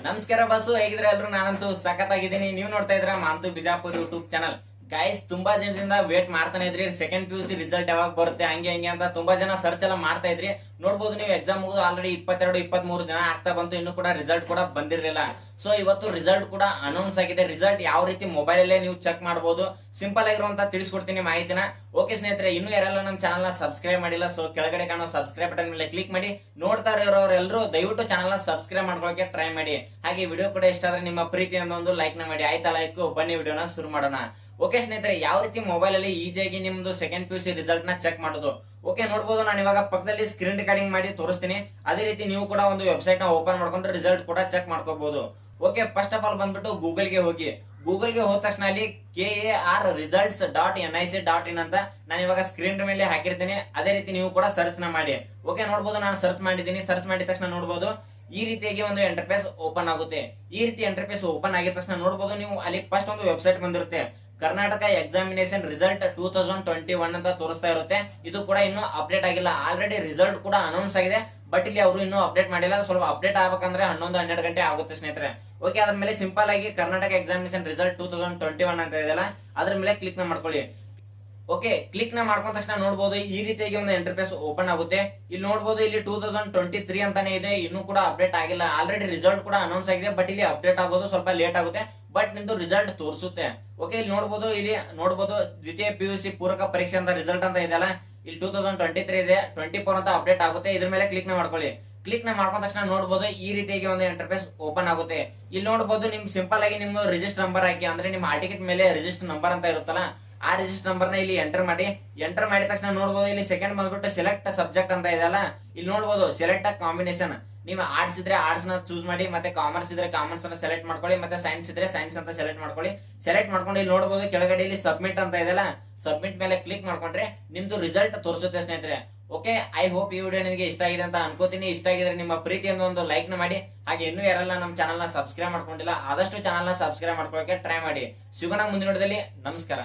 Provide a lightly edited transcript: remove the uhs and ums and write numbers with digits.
ನಮಸ್ಕಾರ ಬಸ್ಸು, ಹೇಗಿದ್ರೆ ಎಲ್ರು? ನಾನಂತೂ ಸಖತ್ತಾಗಿದ್ದೀನಿ. ನೀವು ನೋಡ್ತಾ ಇದ್ರ ಮಾಂತು ಬಿಜಾಪುರ್ ಯೂಟ್ಯೂಬ್ ಚಾನಲ್. ಗೈಸ್, ತುಂಬಾ ಜನದಿಂದ ವೇಟ್ ಮಾಡ್ತಾನೆ ಇದ್ರಿ, ಸೆಕೆಂಡ್ PUC ರಿಸಲ್ಟ್ ಯಾವಾಗ ಬರುತ್ತೆ ಹಂಗೆ ಹಿಂಗೆ ಅಂತ ತುಂಬಾ ಜನ ಸರ್ಚ್ ಎಲ್ಲ ಮಾಡ್ತಾ ಇದ್ರಿ. ನೋಡ್ಬೋದು ನೀವು, ಎಕ್ಸಾಮ್ ಮುಗಿದು ಆಲ್ರೆಡಿ 22-23 ದಿನ ಆಗ್ತಾ ಬಂತು, ಇನ್ನು ಕೂಡ ರಿಸಲ್ಟ್ ಕೂಡ ಬಂದಿರಲಿಲ್ಲ. ಸೊ ಇವತ್ತು ರಿಸಲ್ಟ್ ಕೂಡ ಅನೌನ್ಸ್ ಆಗಿದೆ. ರಿಸಲ್ಟ್ ಯಾವ ರೀತಿ ಮೊಬೈಲ್ ಅಲ್ಲೇ ನೀವು ಚೆಕ್ ಮಾಡಬಹುದು, ಸಿಂಪಲ್ ಆಗಿರುವಂತ ತಿಳಿಸ್ಕೊಡ್ತೀನಿ ಮಾಹಿತಿನ. ಓಕೆ ಸ್ನೇಹಿತರೆ, ಇನ್ನೂ ಯಾರೆಲ್ಲ ನಮ್ಮ ಚಾನಲ್ ನ ಸಬ್ಸ್ಕ್ರೈಬ್ ಮಾಡಿಲ್ಲ, ಸೊ ಕೆಳಗಡೆ ಕಾಣೋ ಸಬ್ಸ್ಕ್ರೈಬ್ ಬಟನ್ ಮೇಲೆ ಕ್ಲಿಕ್ ಮಾಡಿ. ನೋಡ್ತಾ ಇರೋರೆಲ್ಲರೂ ದಯವಿಟ್ಟು ಚಾನಲ್ ನ ಸಬ್ಸ್ಕ್ರೈಬ್ ಮಾಡ್ಕೊಳ್ಳೋಕೆ ಟ್ರೈ ಮಾಡಿ. ಹಾಗೆ ವಿಡಿಯೋ ಕೂಡ ಇಷ್ಟ ಆದ್ರೆ ನಿಮ್ಮ ಪ್ರೀತಿಯಿಂದ ಒಂದು ಲೈಕ್ ನ ಮಾಡಿ. ಆಯ್ತಾ? ಲೈಕ್. ಬನ್ನಿ ವಿಡಿಯೋನ ಶುರು ಮಾಡೋಣ. ಓಕೆ ಸ್ನೇಹಿತರೆ, ಯಾವ ರೀತಿ ಮೊಬೈಲ್ ಅಲ್ಲಿ ಈಸಿಯಾಗಿ ನಿಮ್ದು ಸೆಕೆಂಡ್ PUC ರಿಸಲ್ಟ್ ನ ಚೆಕ್ ಮಾಡೋದು. ಓಕೆ, ನೋಡಬಹುದು, ನಾನು ಇವಾಗ ಪಕ್ಕದಲ್ಲಿ ಸ್ಕ್ರೀನ್ ರೆಕಾರ್ಡಿಂಗ್ ಮಾಡಿ ತೋರಿಸ್ತೀನಿ. ಅದೇ ರೀತಿ ನೀವು ಕೂಡ ಒಂದು ವೆಬ್ಸೈಟ್ ನ ಓಪನ್ ಮಾಡ್ಕೊಂಡ್ರೆ ರಿಸಲ್ಟ್ ಕೂಡ ಚೆಕ್ ಮಾಡ್ಕೋಬಹುದು. ಓಕೆ, ಫಸ್ಟ್ ಆಫ್ ಆಲ್ ಬಂದ್ಬಿಟ್ಟು ಗೂಗಲ್ ಗೆ ಹೋಗಿ. ಗೂಗಲ್ ಗೆ ಹೋದ ತಕ್ಷಣ ಅಲ್ಲಿ KARresults.nic.in ಅಂತ ನಾನು ಇವಾಗ ಸ್ಕ್ರೀನ್ ಮೇಲೆ ಹಾಕಿರ್ತೀನಿ. ಅದೇ ರೀತಿ ನೀವು ಕೂಡ ಸರ್ಚ್ ನ ಮಾಡಿ. ಓಕೆ, ನೋಡಬಹುದು, ನಾನು ಸರ್ಚ್ ಮಾಡಿದ್ದೀನಿ. ಸರ್ಚ್ ಮಾಡಿದ ತಕ್ಷಣ ನೋಡಬಹುದು ಈ ರೀತಿಯಾಗಿ ಒಂದು ಇಂಟರ್ಫೇಸ್ ಓಪನ್ ಆಗುತ್ತೆ. ಈ ರೀತಿ ಇಂಟರ್ಫೇಸ್ ಓಪನ್ ಆಗಿದ ತಕ್ಷಣ ನೋಡಬಹುದು ನೀವು ಅಲ್ಲಿ ಫಸ್ಟ್ ಒಂದು ವೆಬ್ಸೈಟ್ ಬಂದಿರುತ್ತೆ. ಕರ್ನಾಟಕ ಎಕ್ಸಾಮಿನೇಷನ್ ರಿಸಲ್ಟ್ 2021 ಅಂತ ತೋರಿಸ್ತಾ ಇರುತ್ತೆ. ಇದು ಕೂಡ ಇನ್ನೂ ಅಪ್ಡೇಟ್ ಆಗಿಲ್ಲ. ಆಲ್ರೆಡಿ ರಿಸಲ್ಟ್ ಕೂಡ ಅನೌನ್ಸ್ ಆಗಿದೆ, ಬಟ್ ಇಲ್ಲಿ ಅವರು ಇನ್ನೂ ಅಪ್ಡೇಟ್ ಮಾಡಿಲ್ಲ. ಸ್ವಲ್ಪ ಅಪ್ಡೇಟ್ ಆಗ್ಬೇಕಂದ್ರೆ 11-12 ಗಂಟೆ ಆಗುತ್ತೆ ಸ್ನೇಹಿತರೆ. ಓಕೆ, ಅದ್ರ ಮೇಲೆ ಸಿಂಪಲ್ ಆಗಿ ಕರ್ನಾಟಕ ಎಕ್ಸಾಮಿನೇಷನ್ ರಿಸಲ್ಟ್ 2021 ಅಂತ ಇದೆಯಲ್ಲ, ಅದ್ರ ಮೇಲೆ ಕ್ಲಿಕ್ ನ ಮಾಡ್ಕೊಳ್ಳಿ. ಓಕೆ, ಕ್ಲಿಕ್ ನ ಮಾಡ್ಕೊಂಡ ತಕ್ಷಣ ನೋಡಬಹುದು ಈ ರೀತಿಯಾಗಿ ಒಂದು ಇಂಟರ್ಫೇಸ್ ಓಪನ್ ಆಗುತ್ತೆ. ಇಲ್ಲಿ ನೋಡಬಹುದು, ಇಲ್ಲಿ 2023 ಅಂತಾನೆ ಇದೆ, ಇನ್ನೂ ಕೂಡ ಅಪ್ಡೇಟ್ ಆಗಿಲ್ಲ. ಆಲ್ರೆಡಿ ರಿಸಲ್ಟ್ ಕೂಡ ಅನೌನ್ಸ್ ಆಗಿದೆ, ಬಟ್ ಇಲ್ಲಿ ಅಪ್ಡೇಟ್ ಆಗೋದು ಸ್ವಲ್ಪ ಲೇಟ್ ಆಗುತ್ತೆ, ಬಟ್ ನಿಮ್ದು ರಿಸಲ್ಟ್ ತೋರಿಸುತ್ತೆ. ಓಕೆ, ಇಲ್ಲಿ ನೋಡಬಹುದು ದ್ವಿತೀಯ PUC ಪೂರಕ ಪರೀಕ್ಷೆ ಅಂತ ರಿಸಲ್ಟ್ ಅಂತ ಇದೆಯಲ್ಲ, ಇಲ್ಲಿ 2023 ಇದೆ, 24 ಅಂತ ಅಪ್ಡೇಟ್ ಆಗುತ್ತೆ. ಇದ್ರ ಮೇಲೆ ಕ್ಲಿಕ್ ನ ಮಾಡ್ಕೊಳ್ಳಿ. ಕ್ಲಿಕ್ ನ ಮಾಡ್ಕೊಂಡ ತಕ್ಷಣ ನೋಡಬಹುದು ಈ ರೀತಿಯಾಗಿ ಒಂದು ಇಂಟರ್ಫೇಸ್ ಓಪನ್ ಆಗುತ್ತೆ. ಇಲ್ಲಿ ನೋಡಬಹುದು ನಿಮ್ ಸಿಂಪಲ್ ಆಗಿ ನಿಮ್ಮ ರಿಜಿಸ್ಟರ್ ನಂಬರ್ ಹಾಕಿ, ಅಂದ್ರೆ ನಿಮ್ಮ ಹಾಲ್ ಟಿಕೆಟ್ ಮೇಲೆ ರಿಜಿಸ್ಟರ್ ನಂಬರ್ ಅಂತ ಇರುತ್ತಲ್ಲ, ಆ ರಿಜಿಸ್ಟರ್ ನಂಬರ್ ನ ಇಲ್ಲಿ ಎಂಟರ್ ಮಾಡಿ. ಎಂಟರ್ ಮಾಡಿದ ತಕ್ಷಣ ನೋಡಬಹುದು ಇಲ್ಲಿ ಸೆಕೆಂಡ್ ಬಂದ್ಬಿಟ್ಟು ಸೆಲೆಕ್ಟ್ ಸಬ್ಜೆಕ್ಟ್ ಅಂತ ಇದೆಯಲ್ಲ, ಇಲ್ಲಿ ನೋಡಬಹುದು ಸೆಲೆಕ್ಟ್ ಕಾಂಬಿನೇಷನ್. ನೀವು ಆರ್ಟ್ಸ್ ಇದ್ರೆ ಆರ್ಟ್ಸ್ ನ ಚೂಸ್ ಮಾಡಿ, ಮತ್ತೆ ಕಾಮರ್ಸ್ ಇದ್ರೆ ಕಾಮರ್ಸ್ ಅನ್ನ ಸೆಲೆಕ್ಟ್ ಮಾಡ್ಕೊಳ್ಳಿ, ಮತ್ತೆ ಸೈನ್ಸ್ ಇದ್ರೆ ಸೈನ್ಸ್ ಅಂತ ಸೆಲೆಕ್ಟ್ ಮಾಡ್ಕೊಳ್ಳಿ. ಸೆಲೆಕ್ಟ್ ಮಾಡ್ಕೊಂಡು ಇಲ್ಲಿ ನೋಡಬಹುದು ಕೆಳಗಡೆ ಇಲ್ಲಿ ಸಬ್ಮಿಟ್ ಅಂತ ಇದೆಯಲ್ಲ, ಸಬ್ಮಿಟ್ ಮೇಲೆ ಕ್ಲಿಕ್ ಮಾಡ್ಕೊಂಡ್ರೆ ನಿಮ್ದು ರಿಸಲ್ಟ್ ತೋರಿಸುತ್ತೆ ಸ್ನೇಹಿತರೆ. ಓಕೆ, ಐ ಹೋಪ್ ಈ ವಿಡಿಯೋ ನಿಮಗೆ ಇಷ್ಟ ಆಗಿದೆ ಅಂತ ಅನ್ಕೋತೀನಿ. ಇಷ್ಟ ಆಗಿದ್ರೆ ನಿಮ್ಮ ಪ್ರೀತಿಯಿಂದ ಒಂದು ಲೈಕ್ ನ ಮಾಡಿ. ಹಾಗೆ ಇನ್ನೂ ಯಾರೆಲ್ಲ ನಮ್ಮ ಚಾನಲ್ ನ ಸಬ್ಸ್ಕ್ರೈಬ್ ಮಾಡ್ಕೊಂಡಿಲ್ಲ, ಆದಷ್ಟು ಚಾನಲ್ ನ ಸಬ್ಸ್ಕ್ರೈಬ್ ಮಾಡ್ಕೊಳ್ಳೋಕೆ ಟ್ರೈ ಮಾಡಿ. ಸಿಗೋಣ ಮುಂದಿನ ವಿಡಿಯೋದಲ್ಲಿ. ನಮಸ್ಕಾರ.